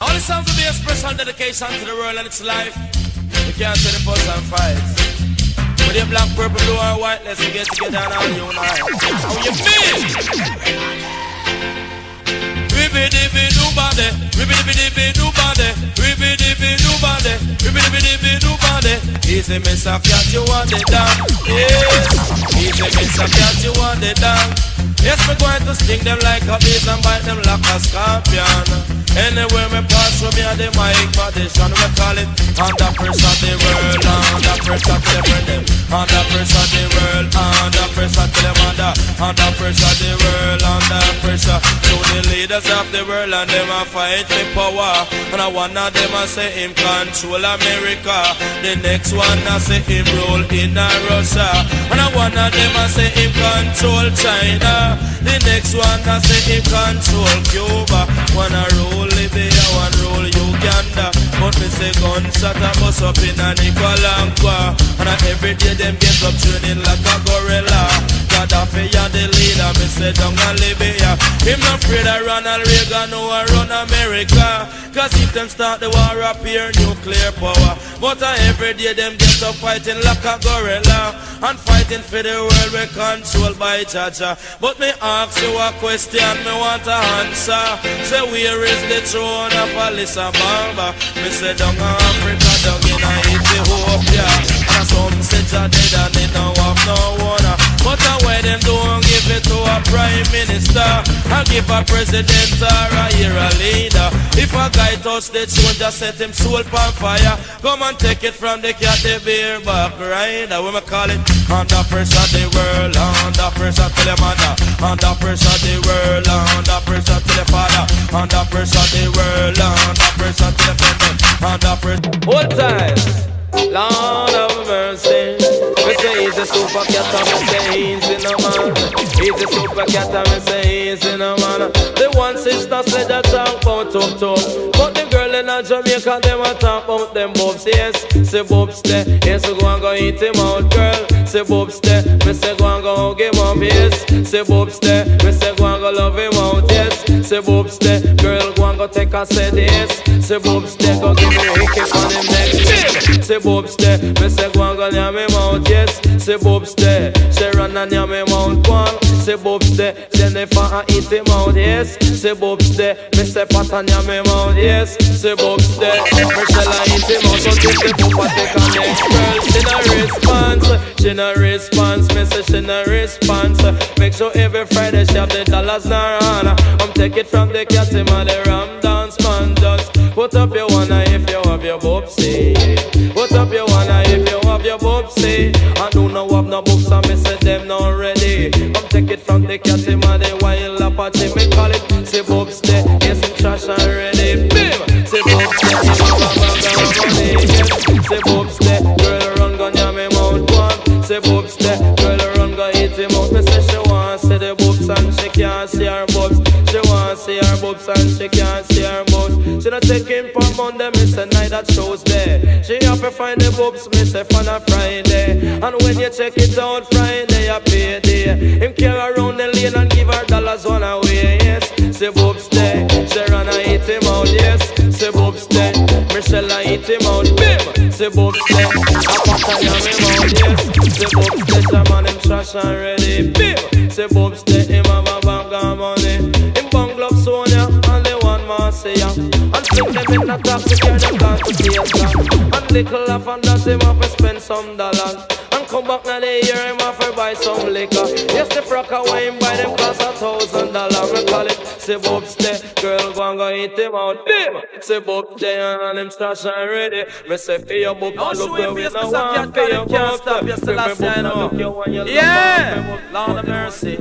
All the songs will be a special dedication to the world and its life. We can't say the fuss and fights. With your black, purple, blue or white, let's get together and all unite. How you feel? Ribby-dibby-doo-body, ribby-dibby-doo-body, ribby-dibby-doo-body, ribby-dibby-doo-body. Easy, Mr. Cat, you want it down. Yes, easy, Mr. Cat, you want it down. Yes, we're going to sting them like a bees and bite them like a scorpion. Anywhere we pass through me and the mic position, we call it under pressure the world, under pressure to the them, under pressure the world, under pressure to them, under pressure the world, under pressure to the leaders of the world, and them a fight for power. And one of them a say him control America, the next one a say him rule in Russia, and one of them a say him control China, the next one a say him control Cuba, one a rule Libya, one rule Uganda, but me say gunshot a bust up in a Nicaragua, and every day them get up training like a gorilla. Gaddafi and the leader, me say down a Libya. Him not afraid of Ronald Reagan or run America, cause if them start the war up here, nuclear power. But every day them get up fighting like a gorilla, and fighting for the world we controlled by Jaja. But me ask you a question, me want to answer. Say where is the throne of Alyssa Bamba? Me say down in Africa, down in Ethiopia, and some say Jah dead and they don't have no one. But why them don't give it to a prime minister, and give a president or a hero leader? If a guy touch the throne, just set him soul on fire. Come and take it from the cat, the beer back rider. We me call it under pressure the world, under pressure to the mother, under pressure the world, under pressure to the father, under pressure the world, under pressure to the family, under pressure. Hold time. Lord of mercy, we say he's a super cat and we say he's in a man. He's a super cat and we say he's in a man. The one sister said that talk about tuk-tuk, but the girl in a Jamaica, them a talk about them bobs. Yes, say bobs there, yes, we go and go eat him out, girl. Say bobs there, me say go and go hug him up, yes. Say bobs there, me say go and go love him out, yes. Say bobs there, girl go and go take a set, yes. Say bobs there, go give me a kick on him next. Say bobs there, me say go and go near me mouth, yes. Say bobs there, say run and near me mouth, one. Say bobs there, Jennifer and eat him out, yes. Say bobs there, me say pat and near me mouth, yes. Say bobs there, Michelle and eat him out, so take the poop and take a next girl. She no response, she no response, me say she no response. Make sure every Friday she have the dollars in her hand. Take it from the cat him and the ram dance man. Just put up your wanna if you have your bobsy. Put up your wanna if you have your bobsy. I do not have no books and me say them not ready. Take it from the cat him and the wild Apache. Me call it say bobsy. Yes, I'm trash and ready. Bim! Say bobsy, say bobsy. Girl run gun ya me mouth one. Say bobsy, girl run gun hit him out. Me say she want see the boobs and she can't see her boobs. She want see her boobs and she can't see her boobs. She not taking for Monday, me say night that shows there. She have to find the boobs, me say for a Friday. And when you check it out Friday, you pay day. Him carry around the lane and give her dollars one away, yes. Say boobs there, she run and eat him out, yes. Say boobs there, Michelle and eat him out, bim. Say boobs there, I put on him out, yes. Say boobs there, Jaman him trash and ready, bim. Say boobs there, him have a bag of money. Him bungalow Sonia and the one Marcia. And sing them in the taxi, carry them down to Theatre. And little laugh and that him have to spend some dollars. And come back now the year him have to buy some liquor. Yes, the frock of wine buy them cost $1,000. Me call it, say bobs there, girl go and go eat him out, bim. Say bobs there and him stash and ready. Me say for your bobs, look where we now want for your bobs. Yeah, Lord of mercy.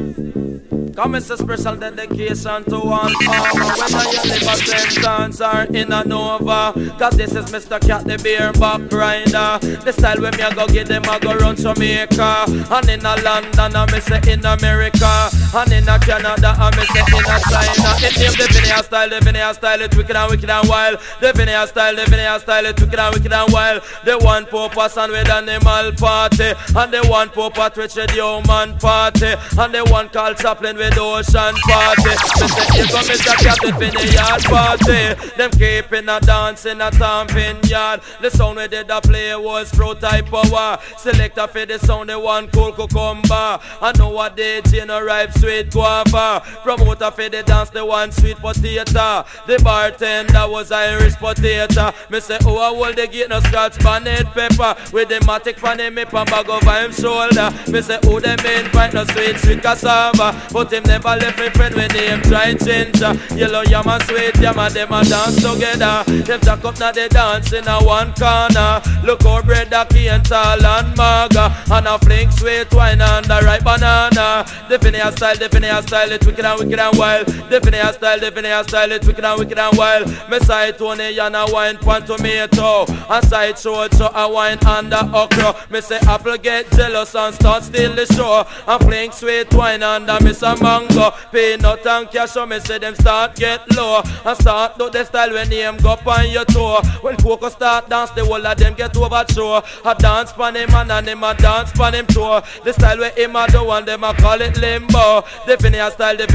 Come it's a special dedication to one farmer. Whether you live a sentence or in a Nova, cause this is Mr. Cat the beer back rider. The style when me I go get them I go run Jamaica. And in a London I me say in America. And in a Canada I me say in a China. It name the Vineyard style, the Vineyard style, it's wicked and wild. The Vineyard style, the Vineyard style, it's wicked and wild. The one purpose and with animal party. And the one purpose which is the human party. And the one called Chaplin with the ocean party. Me say here come Mr. Cat in the yard party. Them keeping a dancing a tamping yard. The sound we did a play was pro type power. Selector for the sound the one cool cucumber. I know what DJ no ripe sweet guava. Promoter for the dance the one sweet potato. The bartender was Irish potato. Me say oh I hold the gate no scratch bonnet pepper. With the matic fan him up and bag over him shoulder. Me say oh them invite no sweet cassava. But him never left me friend when him try ginger. Yellow yam and sweet yam and them a dance together. Them jack up now they dance in a one corner. Look how bread a cane tall and maga. And a fling sweet wine and the ripe banana. Define style, it's wicked and wild. Define style, it's wicked and wild. Me side Tony and a wine pan tomato. And side show a wine and a okra. Me say apple get jealous and start steal the show. And fling sweet wine and a miss a mango. Peanut and cashew, me say them start get low. And start do the style when him go on your toe. When Coco start dance, the whole of them get overthrow. A dance pan him and him a dance pan him toe. The style where him a do and them a call it limbo. Define style, it's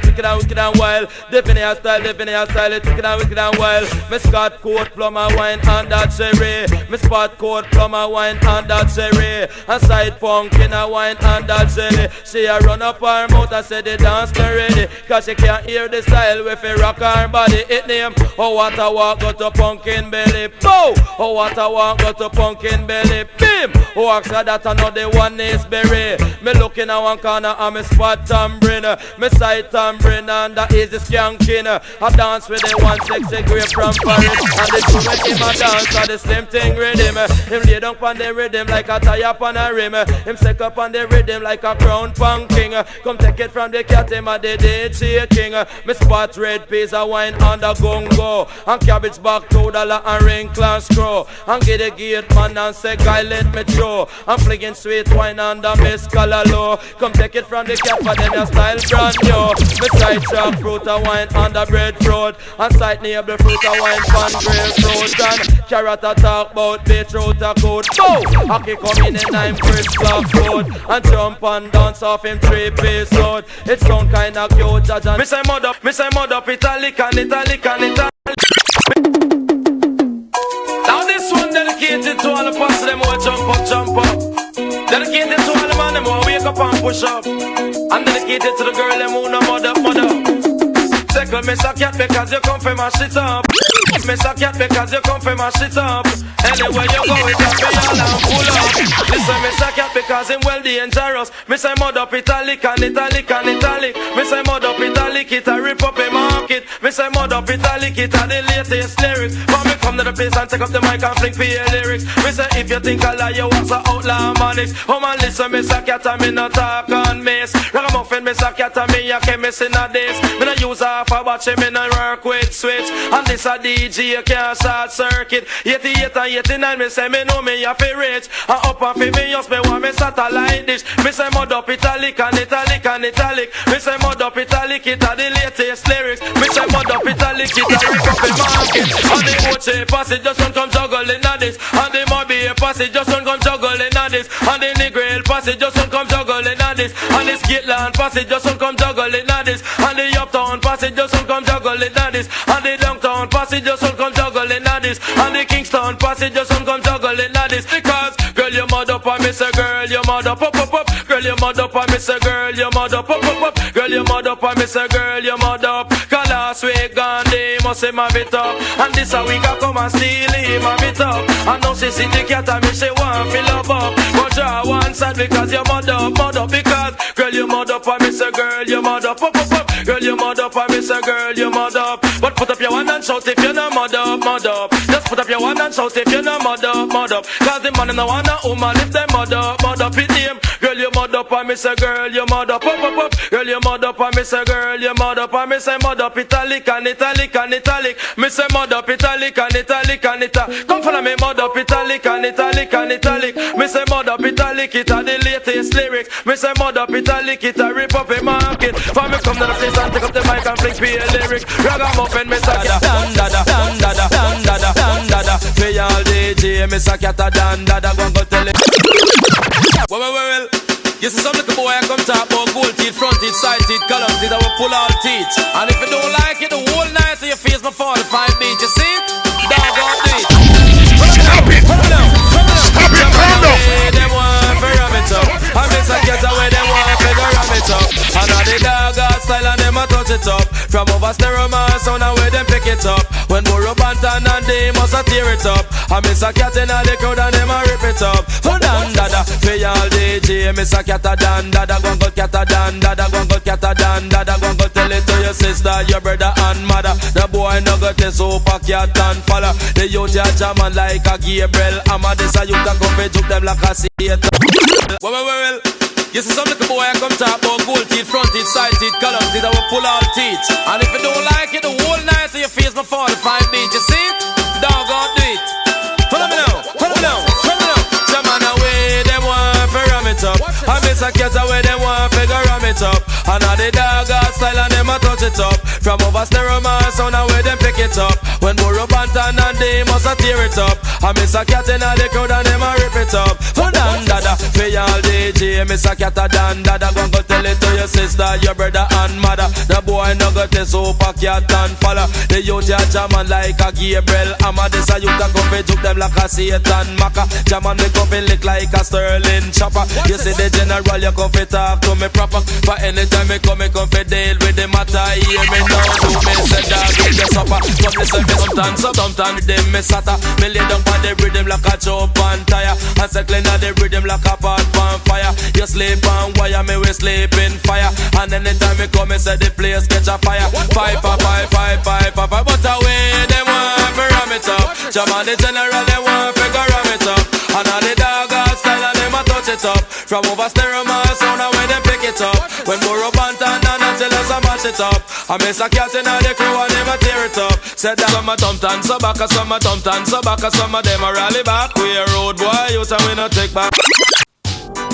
wicked and wild. Define style, it's wicked and wild. Me Scott coat plum a wine and that cherry. Me spot coat plum a wine and that cherry. And side pumpkin a wine and that jelly. She a run up her mouth and say the dance not ready. Cause she can't hear the style with a rock her body. It name, oh what a walk go to pumpkin belly. Bow! Oh what a walk go to pumpkin belly. Bim! Oh actually that I know the one is berry. Me looking at one corner and me spot tambourine. Me side tambourine and that is the skanking. I dance with the one sexy grape from Paris. And the two with him a dance are the same thing rhythm. Him lay down on the rhythm like a tire on a rim. Him stick up on the rhythm like a crown punking. Come take it from the cat him a the DJ king. Me spot red peas a wine on the gongo. And cabbage back $2 and ring class screw. And get the gate man and say guy let me throw. I'm flinging sweet wine on the miss color low. Come take it from the cat for then your style brand new. Me side sharp fruit a wine on the breadfruit. And side neighbor fruit a wine pan grapefruit. And carrot a talk about beetroot a coat. Bow! Hockey come in and I'm crisp black food. And jump and dance off him 3-piece suit. It sound kinda cute, Jaja. Me say mud up, italic and italic and italic. Now this one dedicated to all the parts of them who jump up. Dedicated to all the man them who wake up and push up. And dedicated to the girl them who no mud up. Second, Mr. Cat because you come for my shit up. Mr. Cat because you come for my shit up. Anywhere you go, it up me all and pull up. Listen, Mr. Cat because him well dangerous. Me say mud up italic and italic and italic. Me say mud up italic, it a rip up a market. Me say mud up italic, it a the latest lyrics. But me come to the place and take up the mic and fling for your lyrics. Me say if you think I lie, you want to outlaw manics. Oh man, listen, Mr. Cat and me not talk on miss. Ragamuffin, Mr. Cat and me a chemist in a this. Me no use half a batch, me no work with switch. And this a DJ can't short circuit. 88 and 89, me say me know me a fi rich. And up and fi me just me want me satellite dish. Me say mud up italic and italic and italic. Me say mud up italic, it a the latest lyrics. Me say mud up italic, it a rip up the market. And the Oche passage just don't come juggling at this. And the Mobby passage just don't come juggling at this. And the Negril passage just don't come juggling at this. And the Skitland passage just don't come juggling at this. And the Uptown passage just don't come juggling at this. And the Downtown passage just don't come juggling at this. And the Kingston passage just don't come juggling at this. Because girl you mud up and me say girl you mud up up. Girl you mud up and me say girl you mud up up. Girl you mud up and me say girl you mud up. Cause last week Gandhi must say my bit up. And this a week I come and steal him my bit up. And now she see the cat and me she want fill up up. But draw one side because you mud up because girl you mud up and me say girl you mud up up. Girl you mud up and me say girl you mud up. But put up your hand and shout if you no mud up. Just put up your hand and shout if you no mud up. Cause the man in the one and woman if they mud up it name. Girl you mud up and me say girl you mud up up. Girl you mud up and me say girl you mud up and me say mud up italic and italic and italic. Me say mud up italic and italic and italic. Come follow me mud up italic and italic and italic. Me say mud up italic, it a the latest lyrics. Me say mud up italic, it a rip up a market. For me come to the place and take up the mic and fling for your lyrics. Ragamuffin, me say Dada. Me all DJ, me say Cat a Dada. Go tell it. Well. You see some little boy I come talk about gold teeth, front teeth, side teeth, column teeth, I will pull all teeth. And if you don't like it, the whole night to your face, my 45 beat, you see? Dog on it. Stop it! Come on, Stop it! Calm down! them want to ram it up. I miss a get away, them want to ram it up. And all the dog style and them a touch it up. From over stereo man sound and where them pick it up. When Burro Bantan and they must a tear it up. I miss a cat in all the crowd and them a rip it up. Oh dan dada, pay all DJ. Miss a cat a dan dada, go cat a dan dada, go cat a dan dada, go tell it to your sister, your brother and mother. The boy no got a super cat and follow. The youth ya jamming like a Gabriel. I'm a this a youth a come juke them like a theater. Well. You see some little boy I come talk about gold teeth, front teeth, side teeth, column teeth, I will pull all teeth. And if you don't like it, the whole night to your face, my 45 beat, you see? Dog on do it. Follow me now. Some man away, them want to ram it up. I miss a cat away, them want to ram it up. And all the dog style and them a touch it up. From over stereo man sound and where them pick it up. When Burro Bantan and they must a tear it up. I miss a cat in all the crowd and them a rip it up. Oh dan dada, pay all DJ. Miss a cat a dan dada, go tell it to your sister, your brother and mother. The boy no got a super cat and follow. The youth ya jamming like a Gabriel. I'm a this a youth a come juke them like a Satan Maka. Jamming me come lick like a Sterling chopper. You see the general, you come talk to me proper. For anytime me come deal with the matter. Hear me now, do me say dog with the supper. Come listen me sometimes them me sata. Me lay down on the rhythm like a jump and tire. And circling on the rhythm like a pot on fire. You sleep on wire, me we sleep in fire. And anytime me come, me say the place catch a fire. Five. But away, they want to ram it up. Jam on the general, they want to ram it up. And all the dog style and them a touch it up. From over stereo man sound and when them pick it up. When Burro Bantan and until us a mash it up. I miss a cat in all the crew and them a tear it up. Said that some a thump tan so back, some a thump tan so back, some of them a rally back. We a road boy, you and we no take back.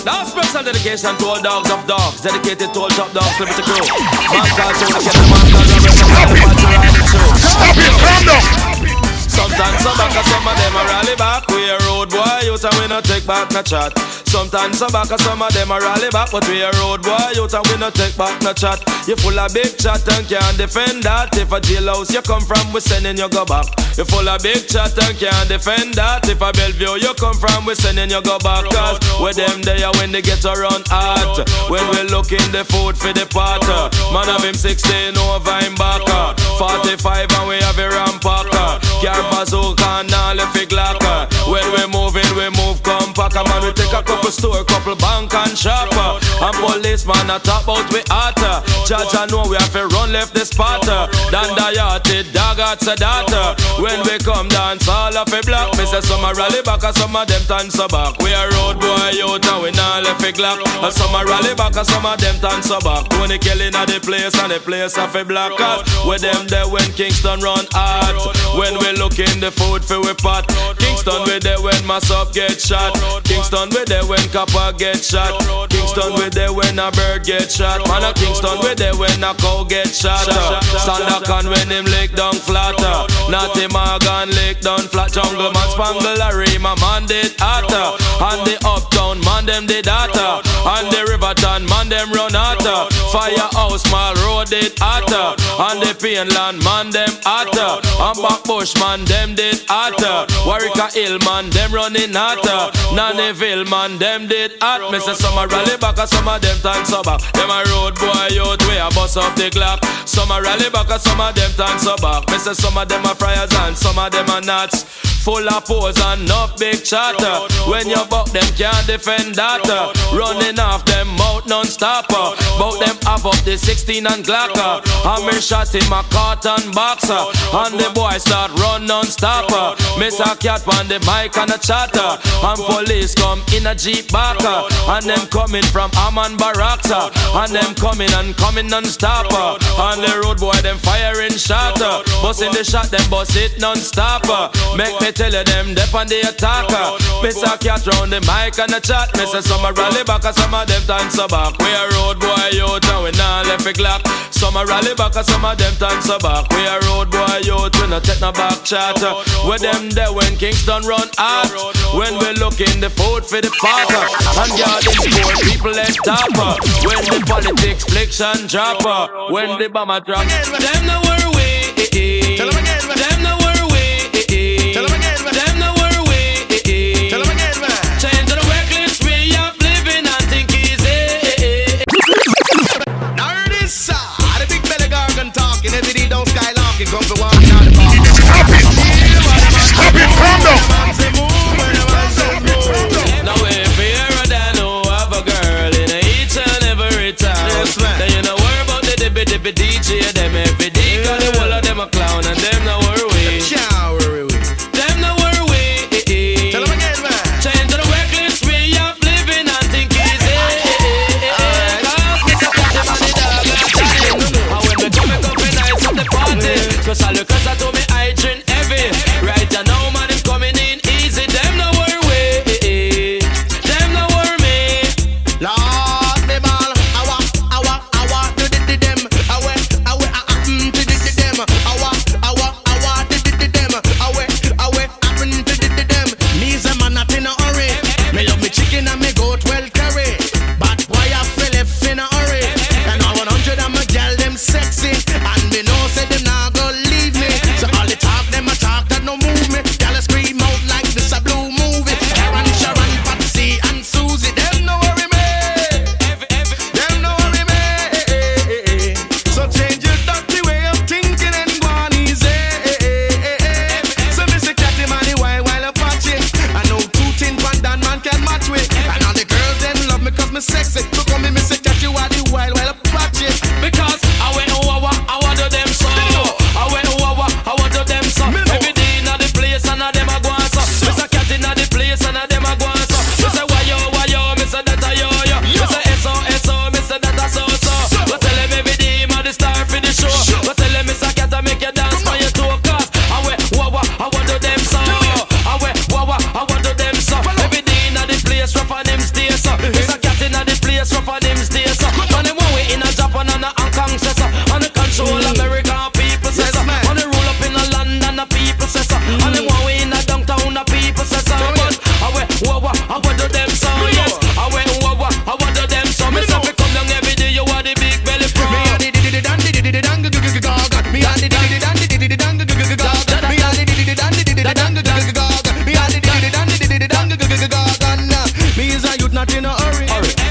Now special dedication to all dogs of dogs, dedicated to all top dogs, liberty crew. Man called to the kennel, man called to the riding show. Stop it! Calm down! Sometimes some back, some of them a rally back. We a road boy, you and we no take back no chat. Sometimes some back, some of them a rally back. But we a road boy, you and we no take back no chat. You full of big chat and can't defend that. If a jailhouse you come from, we sending you go back. You full of big chat and can't defend that. If a Bellevue you come from, we sending you go back. Cause with them there when they get around hot. When we looking the food for the pot. Man have him 16 over him back. 45 and we have a rampacker. Car bazooka and all if it glocker. When we moving, we move compact. Man we take a couple store, couple bank and shop. And policeman a top out we hotter. Judge I know we have to run left the spot. Dan the yachted dog at Dada. When we come dance all of a block. Me say some a rally back and some of them turn so back. We a road boy out and we not left a glock. And some a rally back and some of them turn so back. Tony killing at the place and the place of a black cause. With them there when Kingston run hard. When we looking the food for we pot. Kingston we there when Massop get shot. Kingston we there when Copper get shot. Kingston we there when a bird get shot. Man a Kingston we there when a cow get shot. Sandakan when him lick down flat. Natty Morgan lick down flat. Jungle man spangle a my man did hotter. And the uptown man them did hotter. And the Riverton man them run hotter. Firehouse Mall Road did hotter. And the Painland man them hotter. And Backbush man them did hotter. Warwick Hill man them running hotter. Nannyville man them did hot. Me say some a rally back and some of them turn so back. Them a road boy out way a bust up the clock. Some a rally back and some of them turn so back. Me say some of them a friars and some of them a nuts. Full of pose and enough big chatter. When you buck them can't defend that. Running off them mouth non-stop. Bout them have up the 16 and Glocker. And me shot him a cotton boxer. And the boy start run non-stop. Miss a cat on the mic and a chatter. And police come in a jeep backer. And them coming from Amman Barracks. And them coming non-stop. And the road boy them firing shot. Bust in the shot them bust it non-stop. Make me me tell you them dep on the attacker. Miss a cat round the mic and the chat. Me say some a rally back and some of them turn so back. We a road boy out and we nah left a clock. Some a rally back and some of them turn so back. We a road boy out, we no take no back chat. Where them there when Kingston run out. When we looking the food for the parker. And God is poor people let topper. When the politics fliction dropper. When the bomber drop. Them no worry. Them no worry. Them no worry. Change the reckless way of living and think easy. Now this the big belly gargan talking. Every day don't skylarking. Come for walking out the park. Stop it! Stop it! Calm down! Now if you're a dad who have a girl in each and every town, then you know worry about the dippy DJ. Them every day, cause the whole of them a clown and them no worry. Them no worry. Tell them again, man. Change the reckless way of living and think easy. Cause me so cat him and the dog are dying. And when me come nice at the party, especially cause I told me I drink heavy. Right now man is coming in easy. Them no worry. Them no worry. Lord, me ball. I want to did them. I went to did them. I want to did them. I went to did them. Me's a man not in a hurry. Me love me chicken and me goat well curry. But why I feel left in a hurry? And I 100 and my gal them sexy. And me know say them not go leave me. So all the talk them a talk that no move me. Gal a scream out like this a blue movie. Aaron, Sharon, Patsy and Susie. Them no worry me. Them no worry me. So change your dirty way of thinking and go on easy. So me say cat him and the while I patch it. I know two tin pan dan man can match with. And all the girls them love me cause me sexy. So come me say cat you are the while I patch it. Because I went I want to them so. I went I want to them so. Every day in the place and them a go on so. Miss a cat in the place and them a go on so. Me say why yo, me say that a yo. Me say so, me say that a so. Go tell him every day I'm the star for the show. Go tell him Miss a cat I make you dance on your toe. Cause I went I want to them so. I went I want to them so. Every day in the place rough on them stay so. Miss a cat in the place rough on them stay so. On them one way in a Japan and a Hong Kong say so. On the control American people say so. On the roll up in a London the people say so. On them one way in a downtown the people say so. But I went I want to them so. Yes, I went I want to them so. Me say fi come down every day you are the big belly pro. Me a the dang gaga. Me a the dang gaga. Me a the dang gaga. Me a the dang gaga. Me is a youth not in a hurry.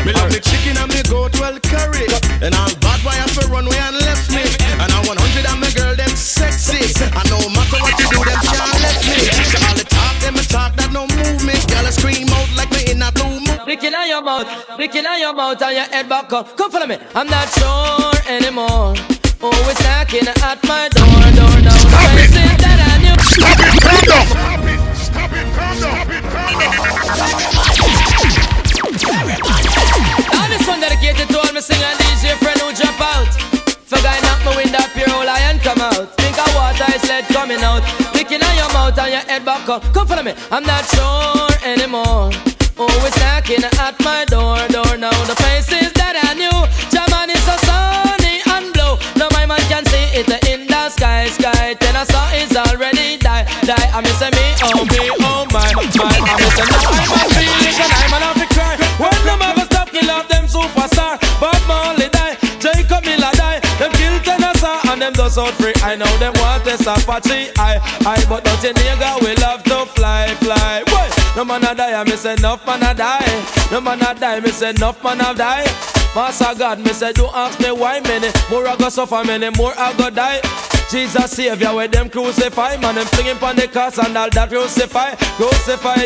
Me love me chicken and me goat well curry. And all bad boy have to run away and left me. And I 100 and my girl them sexy. And no matter what you do them can't let me. So all the talk them a talk that no move me. Girl a scream out like me in a blue moon. Licking on your mouth and your head back up. Come follow me. I'm not sure anymore. Always knocking at my door now. Stop it! That I knew. Stop it! Calm down! Stop it! Calm down! Now this one dedicated to all my singer DJ friend who drop out. For guy knock my window up your whole iron come out. Think of water is lead coming out. Licking on your mouth and your head back up. Come follow me. I'm not sure anymore. Always knocking at my door now. The places that I knew. German is so sunny and blue. Now my man can see it in the sky. Then I saw it's already die. I miss me, oh my. I miss now I'm a feeling and I'm an happy cry. When them ever stop kill off them superstar. But Molly die, Jacob Miller die. Them kill Tennessee and them does out free. I know them want this Apache. But don't you nigga we love to fly. Boy, no man a die, I miss enough man a die. No man a die, miss enough man a die. Master God, me say don't ask me why many more I go suffer, many more I go die. Jesus Savior with them crucify. Man them flinging pon the cross and all that crucify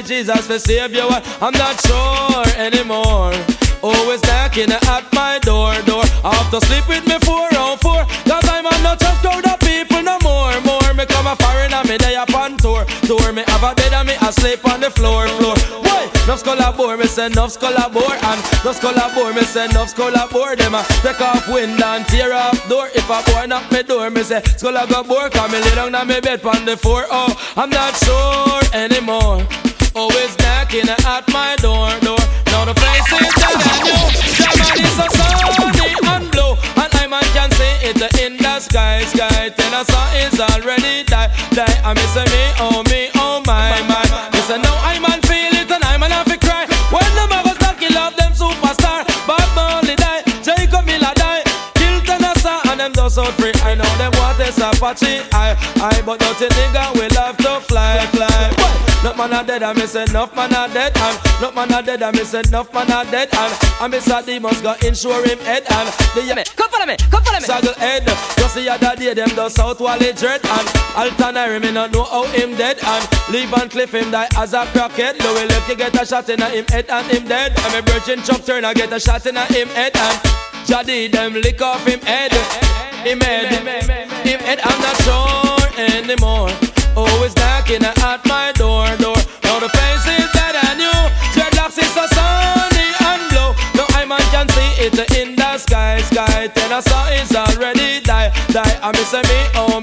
Jesus for Savior. I'm not sure anymore. Always knocking at my door. I have to sleep with me 404. Cause I'm on no trust crowd of people no more. Me come a foreigner, me day up on tour. Me have a bed and me asleep on the floor. Why? No Nuffs collabore, me say nuffs collabore. And nuffs collabore, me say nuffs collabore. Them a take off window and tear off door. If a boy knock me door, me say skulla go bore. Cause me lay down on me bed on the floor. Oh, I'm not sure anymore. Always knocking at my door. Now the place is dead and new. German is so sunny and blue, and I man can see it in the sky. Tell us sun is already die. I miss me, oh my. Listen now, I man feel it and I man have to cry. When the mothers don't kill off them superstar, Bob Marley die, Jacob Miller die, Kill Tenasa and them just out free. I know them want this Apache, I but nothing nigga will have to fly. Not man a dead, I miss enough man a dead. And not man a dead, I miss enough man a dead. And I miss a demons got insure him head. And the Come follow me. Saggle head. Just the other day them do South Wally dread. And Altanary me not know how him dead. And leave and cliff him die as a crackhead. Louis left you get a shot in a him head and him dead. And me virgin Chuck Turner get a shot in a him head. And Jaddy them lick off him head. Him head, I'm not sure anymore. Always knocking at my door. Now the face is dead and new. Dreadlocks is so sunny and blue. Now I man can see it in the sky. Tell us sun is already die. I miss me, oh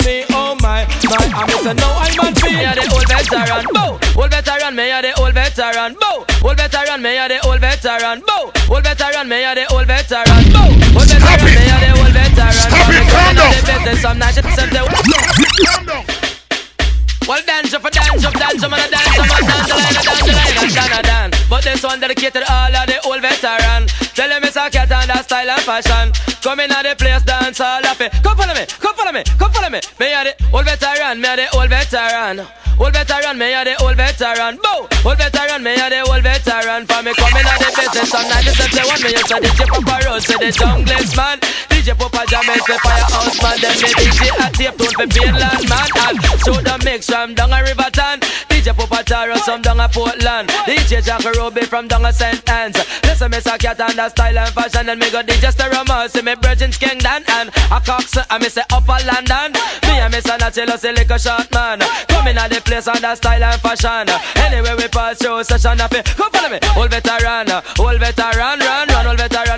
my. I miss no I man feel. Me a the old veteran, bow. Old veteran, me a the old veteran, bow. Old veteran, me a the old veteran, bow. Old veteran, me a the old veteran, bow. Old veteran, me a the old veteran. Stop it, calm down. Calm down. Well, dance up, man, a dance. But this one dedicated all of the old veteran. Tell them it's a cat and a style and fashion. Come in at the place, dance all of it. Come follow me. Me a the old veteran, me a the old veteran. Old veteran, me a the old veteran. Bow. Old veteran, me a the old veteran. For me coming at the business from 1971. Me used to DJ Papa Rose, say the junglist man. DJ Papa Jamaica, the firehouse man. Then me DJ a tape tune for Finland man. And shoot the mix from down a Riverton. DJ Papa Taro, some down a Portland. DJ Jack Ruby from down a St. Anne's. Listen, me say cat and the style and fashion. And me go DJ Stereo, see me Virgin Skengdan. And a Cox, and me say Upper London. Me and me say Nachelo, say like a short man. Coming at the place on the style and fashion. Anyway we pass through session happy. Come follow me. Old veteran, run. Old veteran,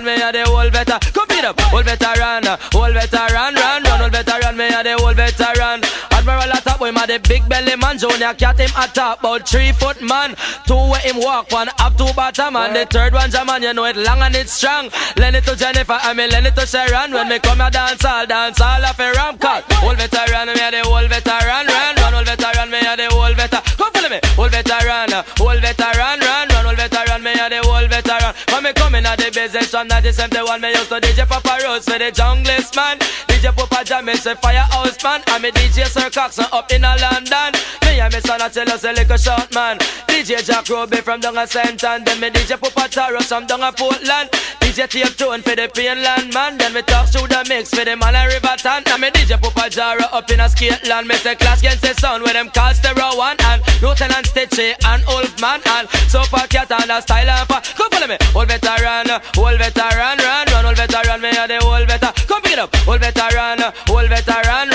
me a the old veteran. Come beat up. Old veteran, run. Old veteran, me a the old veteran. Admiral at top, we ma the big belly man. Junior cat him at top, about 3 foot man. 2 where him walk, 1 up 2 bottom. And the third one Jaman, you know it long and it's strong. Lend it to Jennifer, I mean lend it to Sharon. When me come a dance all off a ram cut. Old veteran, me a the old veteran, run. Old veteran, me a the old veteran. Come follow me. Old veteran, run. Old veteran, me a the old veteran. When me coming at the business from 1971, me used to DJ Papa Rose for the junglist man. DJ Papa Jam, me say firehouse man. And me DJ Sir Coxon up in a London. Me and me son a tell us a little short man. DJ Jack Ruby from down a St. Anne. Then me DJ Papa Taro from down a Portland. DJ Tape Tune for the Finland man. Then me talk through the mix for the man a Riverton. And me DJ Papa Jara up in a Skateland. Me say class against the sound with them call Stereo 1. And Lieutenant Stitchy and Wolfman. And Super Cat and a style and fa. Come follow me. Old veteran, run. Old veteran, me a the old veteran. Come pick it up. Old veteran, run. Old veteran,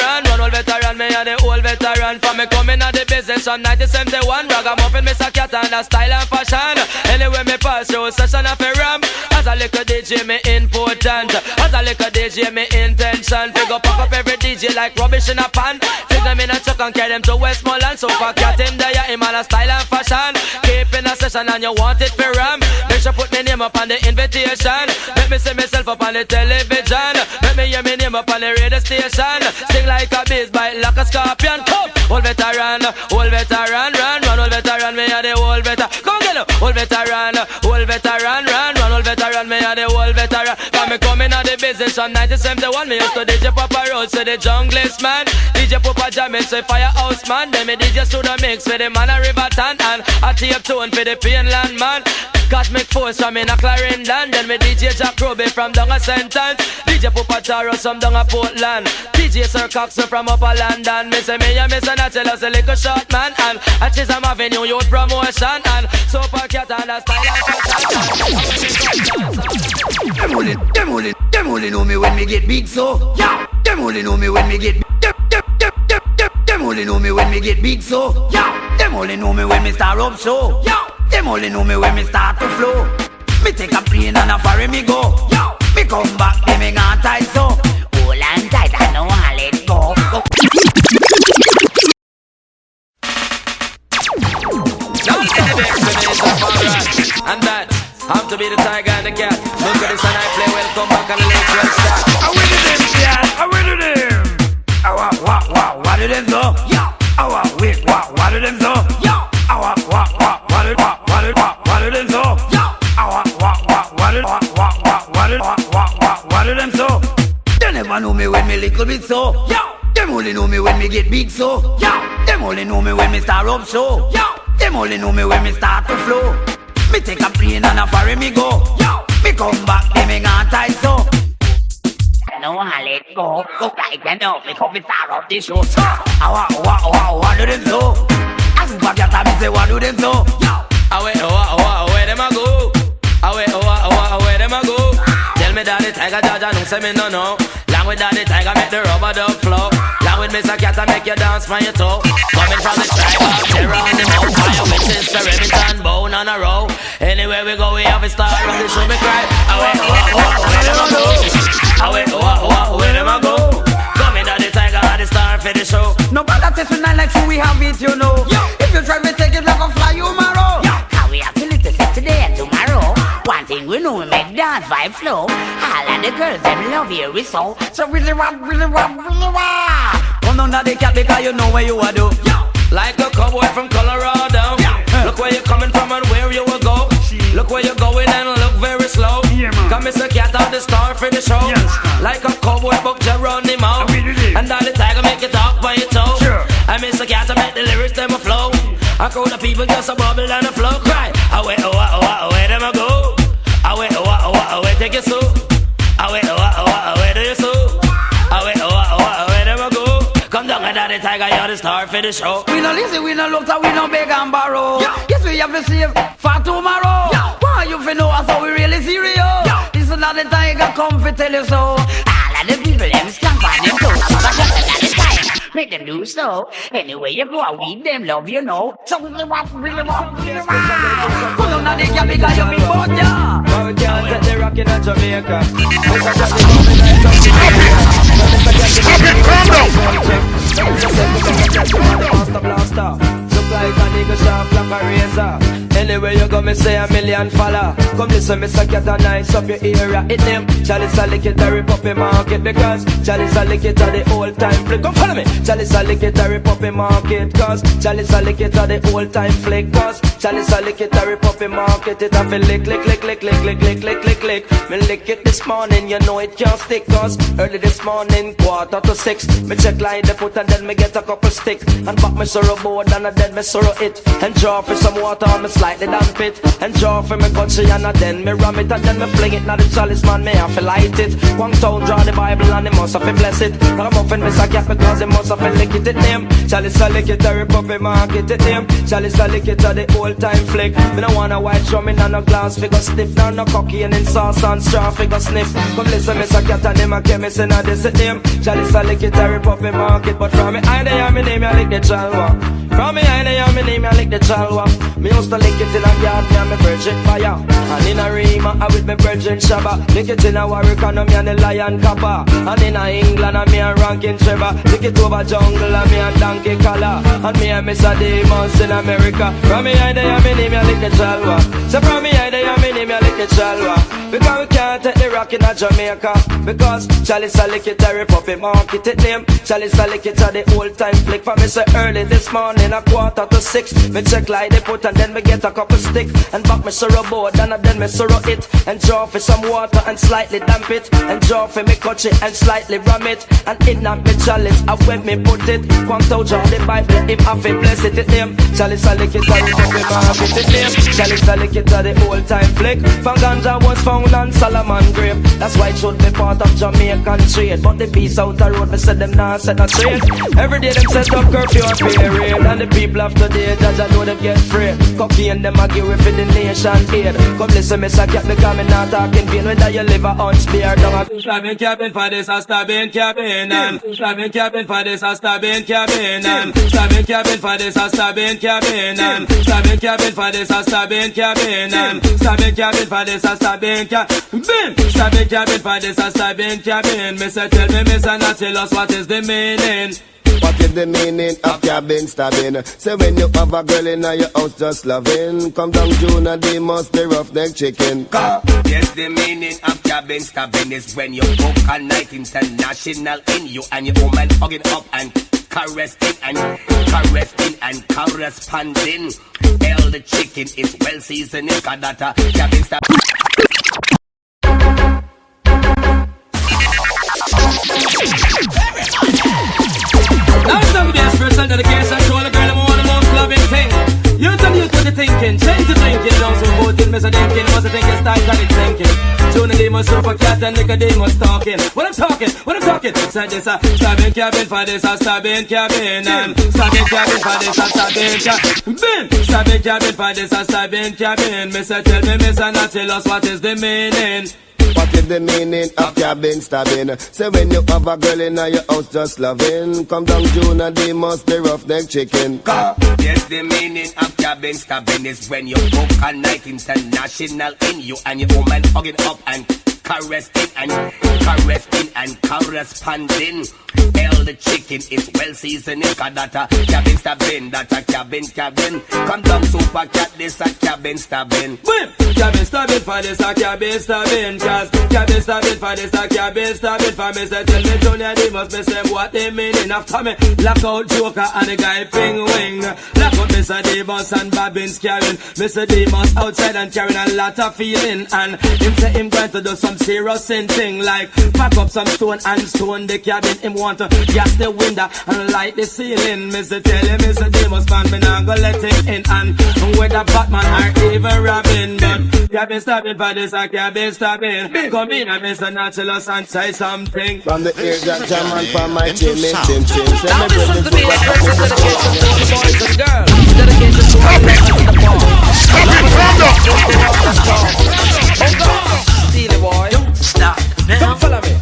me a the old veteran. For me coming at the business from 1971. Ragamuffin, Mr. Cat and a style and fashion. Anyway me pass through session of a ram. As a little DJ me important. As a little DJ me intention. Figure pack up every DJ like rubbish in a pan. Take them in a truck and carry them to Westmoreland. So for Cat him there, him on a style and fashion. Keep in a session and you want it for ram. Make sure put me name up on the invitation. Let me see myself up on the television. Let me hear me name up on the radio station. Sing like a beast, bite like a scorpion. Come, old veteran, run. Old veteran, me a the old veteran. Come get up, old veteran, run. Old veteran, me a the old veteran. When me coming out the business from 1971, me used to DJ Papa Rose, say the junglist man. DJ Papa Jam, me say firehouse man. Then me DJ Studio Mix for the man a Riverton. And a Tape Tune for the Finland man. Cosmic Force from in a Clarendon. Then me DJ Jack Ruby from down a St. Anne's. DJ Papa Taro from down a Portland. DJ Sir Coxon from upper London. Me say me and me son a tell us a little short man. And a Chisholm Avenue youth promotion. And Super Cat and a style and fashion. Them only know me when me get big so. Yeah. Them only know me when me get them only know me when me get big so. Yeah. Them only know me when me start up so. Yeah. them only know me when me start to flow. Me take a plane and a ferry me go. Yo, me come back, them me gone tight so. Hold on tight, I know I let go. And that I'm to be the tiger and the cat. Look at this and I play. Welcome back and the late one start. I win to them, cat. I win to them. What do them so? Yo. Wait, what do them so? Yo. What do them so? Yo. What do them so? They never know me when me little bit so. Yo. Them only know me when me get big so. Yo. Them only know me when me start up so. Yo. Them only know me when me start to flow. Me take a plane and a ferry me go. Yo. Me come back, they me gone tight so. I know I let go. Go like I know me come start up this show. What do them so? As back at me say what do them so? Yo. Away, where them a go? Away, where them a go? Tell me that the tiger judge and don't say me no no. Long with that the tiger make the rubber dub flow. Long with Mr. Cat and make you dance from your toe. Coming from the tribe of terror on the mouth. Fire with Sister Remington, bone on a row. Anywhere we go we have a star on the show me cry. Away, where them a go? Away, where them a go? Coming that the tiger and the star for the show. No bother test when I like you, we have it, you know. Yo. If you try me take it like a fly, you tomorrow. Yo. How we have to live to set today and tomorrow. One thing we know, we make dance vibe flow. All of the girls, them love here we so. So really rock. Come down to the cat because you know where you are do. Yo. Like a cowboy from Colorado. Yeah. Look where you're coming from and where you will go. Look where you're going and look very slow. Yeah, come Mr. Cat on the star for the show. Yes. Like a cowboy book Geronimo. And all the tiger make it talk by your toe. Sure. And Mr. Cat make the lyrics them a flow. I call the people just a bubble and a flow. Cry. Away, where them a go? Away, take it so. Away, do you so? Away, where them a go? Come down and the tiger, you're the star for the show. We no listen, we no look, we no beg and borrow. Yo. Yes, we have to save for tomorrow. Yo. Why you fi know us how we really serious? Yo. This is not the tiger come fi tell you so. All of the people them stamp on them toes. But just another time, make them do so. Anyway you go, we them love you know. So really want. Come on now, they can because you be born, yeah. Now we can't take the rock in Jamaica. Stop it, calm down. Look like a nigga sharp like a razor. Anywhere you go, me say a million follow. Come listen, Mr. Cat and nice up your area. It name Chalice a lick it a rip up your market. Because Chalice a lick it a the old time flick. Come follow me. Chalice a lick it a rip up your market. Cause Chalice a lick it a the old time flick. Cause Chalice a lick it a rip up your market. It a feel lick. Me lick it this morning, you know it can't stick. Cause early this morning, 5:45. Me check line the put and then me get a couple sticks. And back me sorrow board and then me sorrow it. And draw for some water on me slightly damp it. And draw for me country and then me ram it. And then me fling it. Now the chalice man me have to light it. One town draw the Bible and he must have to bless it. Now I'm off in Mr. Cat because he must have to lick it name. Chalice a lick it a rip up the market it name. Chalice a lick it a the old time flick. Me no want a white drum in and no glass figure stiff. Now no cocky and in sauce and straw figure sniff. Come listen Mr. Cat and him a chemist in a this it name. Chalice a lick it a rip up the market. But from me I there me name I lick the chalwa. From me I there me name I lick the chalwa. Me used to lick it in a yard me and me virgin fire. And in a Rima I with me virgin Shabba. Lick it in a Warwick and me and the Lion Kappa. And in a England and me and Rankin Trevor. Lick it over jungle and me and Donkey Collar. And me and Mr. Demons in America. From me I there me name I lick the chalwa. So from me I there me name I lick the chalwa. Because we can't take the rock in a Jamaica. Because Chalice a lick it a rip up it market it name. Chalice a lick it a the old time flick. For me so early this morning 5:45. Me check like they put and then me get a couple stick. And back me sorrow board and then me sorrow it. And draw for some water and slightly damp it. And draw for me cut it and slightly ram it. And in that me chalice I when me put it. Quant out draw the Bible him have to bless it name. Chalice a lick it a rip up it market it name. Chalice a lick it a the old old-time flick. From ganja was found on Solomon grave. That's why it should be part of Jamaican trade. But the peace out the road, me said them nah set no straight. Every day them set up curfew and period. And the people of today, judge I know them get free. Cocaine them a give it for the nation aid. Come listen, Mr. Cat, because me not talking vain. Whether you live a unspear down a stabbing cabin for this, a stabbing cabin. And stabbing cabin for this, a stabbing cabin. And stabbing cabin for this, a stabbing cabin. And stabbing cabin for this, a stabbing cabin. And stabbing cabin for this, a stabbing cabin. Stabbing cabin for this, a stabbing cabin. Mr. Tell me, Mr. Not tell us what is the meaning. What is the meaning of cabin stabbing? Say when you have a girl in your house just loving, come down June and they must be roughneck chicken. Yes, the meaning of cabin stabbing is when you book a night international in you and your woman hugging up and caressing and corresponding. Hell, the chicken is well seasoned. Cause that a cabin stabbing. Now it's time to be a special dedication to all the girl I'm one of the most loving thing. You tell you what you're thinking, change the thinking. Don't so voting, Mr. Thinking, must think it's time that it's thinking. Tune the demons, super cat and Nicodemus talking. What I'm talking, said this a stabbing cabin for this, a stabbing cabin. And stabbing cabin for this, a stabbing cabin. Stabbing cabin for this, a stabbing cabin. Mr. Tell me, Mr. Not tell us what is the meaning. What is the meaning of cabin stabbing? Say when you have a girl in your house just loving, come down June and they must be roughneck chicken. Yes, the meaning of cabin stabbing is when you book a night international in you and your woman hugging up and caressing and corresponding. Hell, the chicken is well seasoned. Cause that a cabin stabbing, that a cabin. Come down super cat, this a cabin stabbing. Cabin stabbing for this, a cabin stabbing. Cause cabin stabbing for this, a cabin stabbing. For me say tell me Junior they must be say what they meaning. After me lock out Joker and the guy Ping Wing. Lock out Mr. Davis and Bobbins carrying Mr. Davis outside and carrying a lot of feeling. And him say him going to do some serious thing like pack up some stone and stone the cabin. Him want to gas the window and light the ceiling. Mr. Tell him Mr. Davis man me not gonna let him in. And whether Batman or even Robin, but cabin stabbing for this a cabin stabbing. Come in and Mr. Naturalist and say something. From the ear that jam and from my chin. Now listen to me, this verse is dedication to all the boys and girls. Dedication to all the ladies in the bar. Stop it, Steely boy, don't stop now. Come follow me.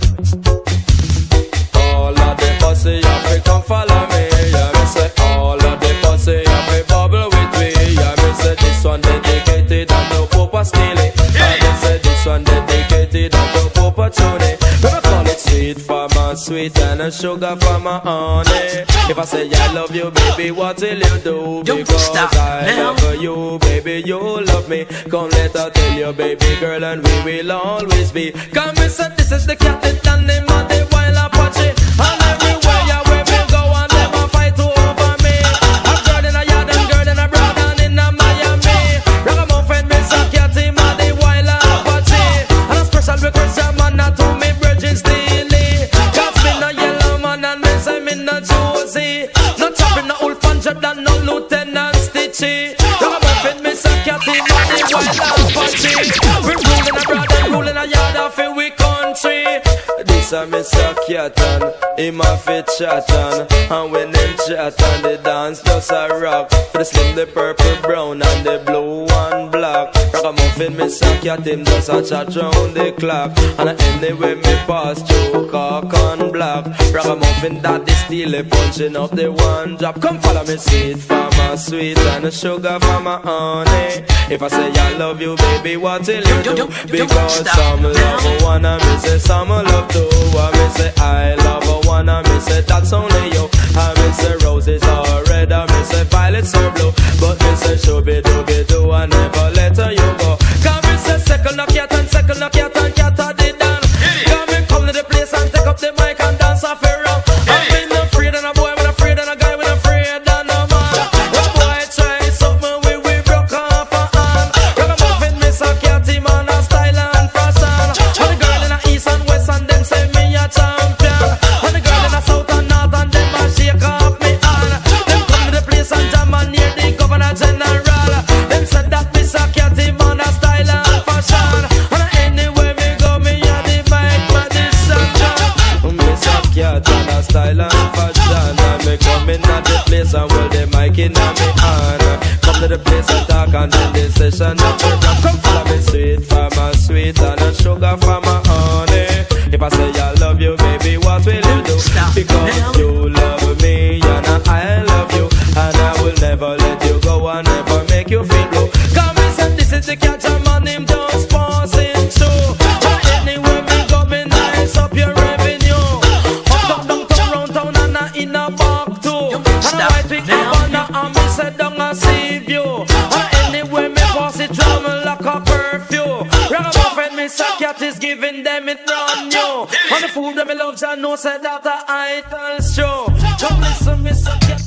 All of the pussy of me come follow me. Yeah, me say all of the pussy of me bubble with me. Yeah, me say this one dedicated and no Papa Steely. Yeah, me say this one dedicated and no Papa Tony. Gonna call it sweet for my sweet and a sugar for my honey. If I say I love you, baby, what will you do? Because I love you, baby, you love me. Come let her tell you, baby girl, and we will always be. Come and say this is the captain and the muddy while Apache. And everywhere you where we go and never fight over me. A girl in a yard and girl in a broad and in a Miami. Ragamuffin, Mr. Catty, muddy while Apache. And a special request, your man, not to me, Virgin Steely. Cause me no yellow man and me say me no Josie. No chopping, no old fan job, and no Lieutenant Stitchy. Ragamuffin, Mr. Catty, muddy while Apache. We ruling abroad and ruling a yard of it, we country. This a Mr. Catan, him a fit chatan. And when him chatan, the dance just a rock. For the slim, the purple, brown, and the blue and black. Ragamuffin, Mr. Cat, him just a chat round the clock. And anyway, me pass through cock and black. Ragamuffin, daddy steely, punching up the one drop. Come follow me, sweet for my sweet and sugar for my honey. If I say I love you, baby, what will you do? Because some love one and me say some love two. I me say I love one and me say that's only you. I me say roses are red and me say violets are blue. But me say shooby dooby doo, I never let you go. Come me say second up cat and second up cat and cat a did dance. Come me come to the place and take up the mic and dance off around. I'm been afraid and a boy when afraid and a guy when afraid and a man. A boy try something we broke off a hand. Ragamuffin, Miss a catty man a style and fashion. And the girl in the east and west and them say me a champion. And the girl in the south and north and them a shake off me hand. Them come to the place and jam and on. Come to the place and talk and then this session of program. Come follow me sweet for my sweet and a sugar for my honey. If I say I love you, baby, what will you do? Because you love me and I love you, and I will never let you go and never make you feel blue. Come and say this is the catch and man him just passing through. But anyway me go me nice up your revenue. Up, down, down, round town and I in a back too. And I white pick up on the arm me say down and save you. And anyway me pass it travel like a curfew. Ragamuffin me say cat is giving them it brand new. And the food that me love John know said that the idols show. Come listen me say cat.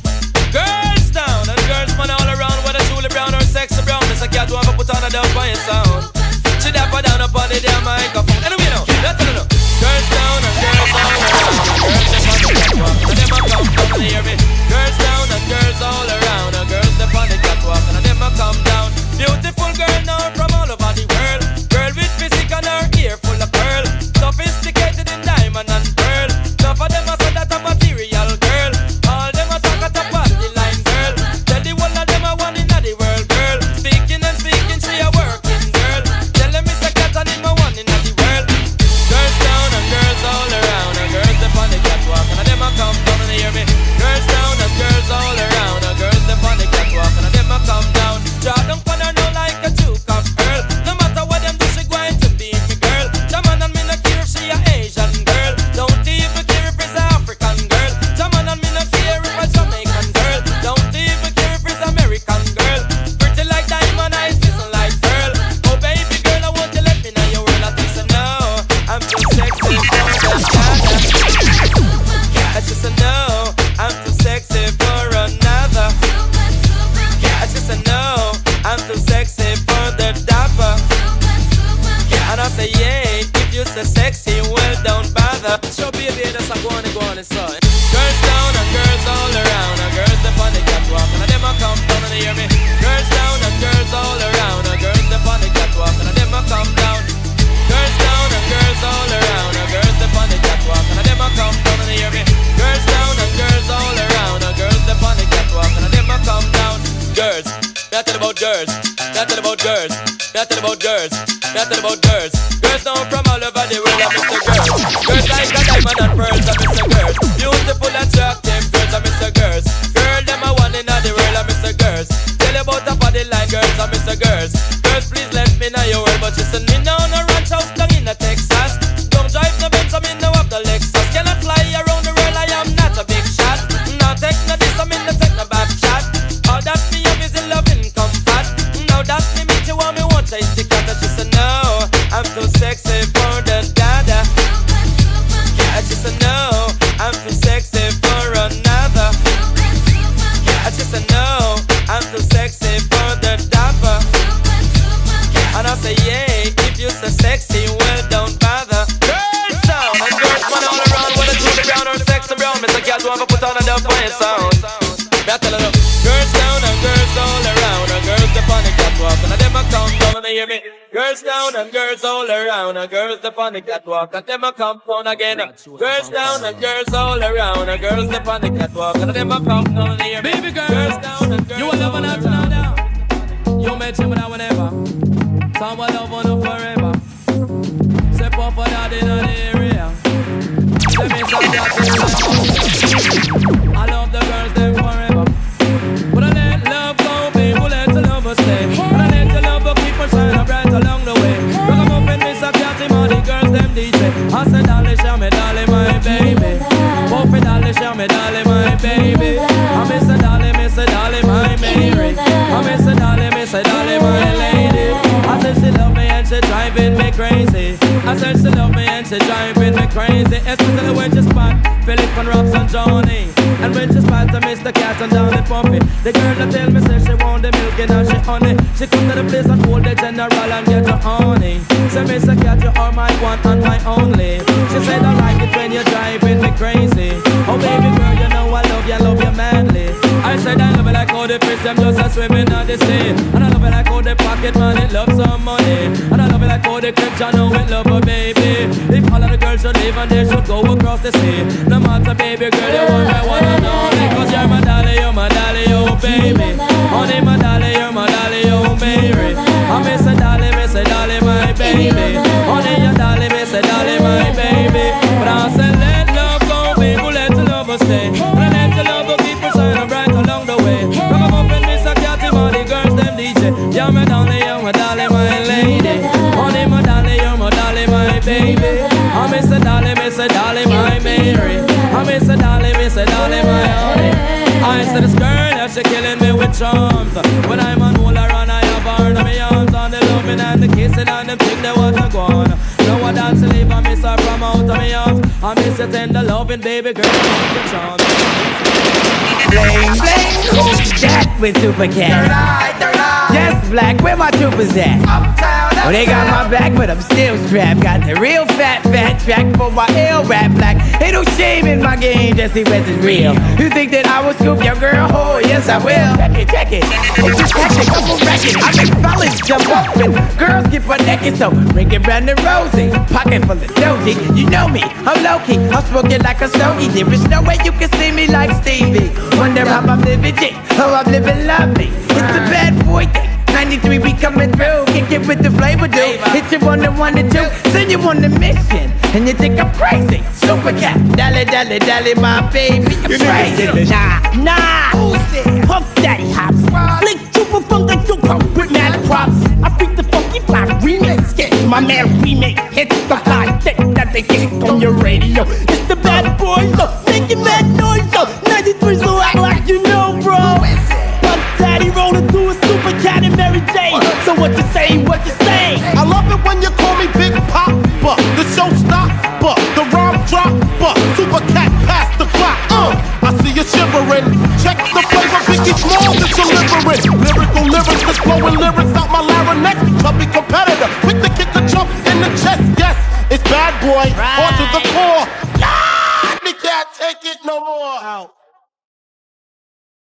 Girls down and girls man all around, whether Julie Brown or Sexy Brown. Miss a cat want to put on a down by your sound. She dapper down up on the damn microphone. Anyway now, that's it now. Girls down and girls all around, girls up on the catwalk and them a come down and hear me. Girls down and girls all around, girls up on the catwalk and them a come down. Beautiful girl now from all over the world, girl with physique and her ear full of pearl, sophisticated in diamond and pearl. Enough of them a say that a material girl. All them a talk at a party line girl. Tell the one of them a one in the world girl. Speaking and speaking, she a working girl. Tell them it's a cat and him a one in the world. Girls down and girls all around, and girls up on the catwalk and them a come down and hear me. Girls down and girls all around, and girls up on the catwalk and them a come down. Draw down on her now like a two-cup girl. No matter what them do, she going to be me girl. Jaman and me no care if she a Asian girl. Don't even care if it's a African girl. Jaman and me no care if a Jamaican girl. Don't even care if it's American girl. Pretty like diamond eyes, listen like pearl. Oh baby girl, I want you let me know your world. I think so no, I'm too sexy for the Dada. I just say no, I'm too sexy for another. I just say no, I'm too sexy for the Dapper. And I say yeah, if you say sexy, well don't bother. Show baby that's a go on, son. Girls down and girls all around, and girls up on the catwalk and them a come down and hear me. Girls down and girls all around, and girls up on the catwalk and them a come down. Girls down and girls all around, and girls up on the catwalk and them a come down and hear me. Girls down and girls all around, and girls up on the catwalk and them a come down. Girls, nothing about girls, nothing about girls, nothing about girls, nothing about girls. Girls now from all over the world, I'm Mr. Girls. Girls like a diamond and pearls, I'm Mr. Girls. Beautiful, attractive girls, I'm Mr. Girls. Girl, them a one in the world, I'm Mr. Girls. Tell you about the body line, girls, I'm Mr. Girls. Girls, please let me know your word, but you send me now on a ranch house down in the Texas. Don't drive no Benz, I'm in no of the Lexus. Cannot fly around the world, I am not a big shot. Now take no this, I'm in the take no back shot. All that me have is in loving comfort. Now that me meet you and me want taste the cat. And she said no, I'm too sexy for the Dada. I just said no, I'm too sexy for another. I just said no, I'm too sexy for the Dapper. And I say yeah, if you say sexy, well don't bother. Girls down and girls man all around, whether Julie Brown or Sexy Brown, Mr. Cat want to put on a dub for your sound. Me a tell her, girls down and girls all around, and girls up on the catwalk and them a come down and hear me. Girls down and girls all around, and girls up on the catwalk and them a come down again. Girls down and girls all around, and girls up on the catwalk and them a come down and hear me. Baby girl, girls down and girls you will never not know down. You met him without whenever. Someone love on you forever. Step off for that in the area. Let me stop that. I love the girls them forever. But I let love go, baby, let the love stay. And I let the love keep on shining bright along the way. Look, I'm up in Mr. Catty, all the girls them DJ. I said, darling, show me, darling, my baby. Puff it, darling, show me, darling, my baby. I miss a darling, my Mary. I miss a darling, my lady. I said she love me and she driving me crazy. I said she love me and she driving me crazy. Especially when she spot Philip and Robs and Johnny. And when she spot Mr. Cat and Johnny Puffy. The girl that tell me say she want the milk and she honey. She come to the place and hold the general and get her honey. Say Mr. Cat you are my one and my only. She said I like it when you're driving me crazy. Oh baby girl you know I love you manly. I said I love you like all the pretty them just a swimming on the sea. And I love it like how they pocket money, love some money. And I love it like how they clip, I know it love a baby. If all of the girls should leave and they should go across the sea. No matter baby girl, you want me, wanna know me. Cause you're my dolly, oh baby. Honey, my dolly, you're my dolly, oh Mary. I miss a dolly, my baby. Honey, your dolly, miss a dolly, my baby. But I say let love go, baby, let the love stay. And I let the love go keep it shining bright along the way. Rock 'em up and miss a cat, all the girls, them DJ. You're my dolly, my lady. Honey, my dolly, my baby. I miss a dolly, my Mary. I miss a dolly, my honey. I said this girl, yeah, she killing me with charms. When I'm on hold her and I have her in my arms. On the loving and the kissing and the thing they want to go on. No one dance to leave, I miss her from out of my arms. I miss your tender loving, baby girl, I want your charms. Bling, bling, who's that with Super Cat? Yes, Black, where my troopers at? Oh, they got my back, but I'm still strapped. Got the real fat track for my ill rap Black. Ain't no shame in my game, Jessie is real. You think that I will scoop your girl? Oh, yes, I will. Check it. It's just tactic, I'm a racket. I make fellas jump up and girls get my naked. So bring it round the rosy, pocket full of doji. You know me, I'm low-key, I'm smoking like a stogie. There is no way you can see me like Stevie. Wonder how I'm living, how I'm living lovely. It's a bad boy thing. 93 be coming through, kick it with the flavor, dude. Hit you on the 1 and 2, send you on the mission, and you think I'm crazy. Super Cat, dolly, my baby, I'm crazy. Nah, who's there? Puff Daddy Hops, Flick Super Funk and Super with mad props. I freak the funky fly remix, get my man remake, hit the fly, thick that they get on your radio. It's the bad boy, look, making mad noise, look. 93 so act like you know, bro. Puff Daddy rolling through a Super Cat and Mary Jane. So what you say? I love it when you call me Big Papa, the showstopper, the rhyme dropper, Super Cat past the clock. I see you shivering. Check the flavor, Biggie Smalls is delivering. Lyrical lyrics, just blowing lyrics out my larynx. Chubby competitor, quick to kick a jump in the chest. Yes, it's bad boy, on to the core. Me can't take it no more.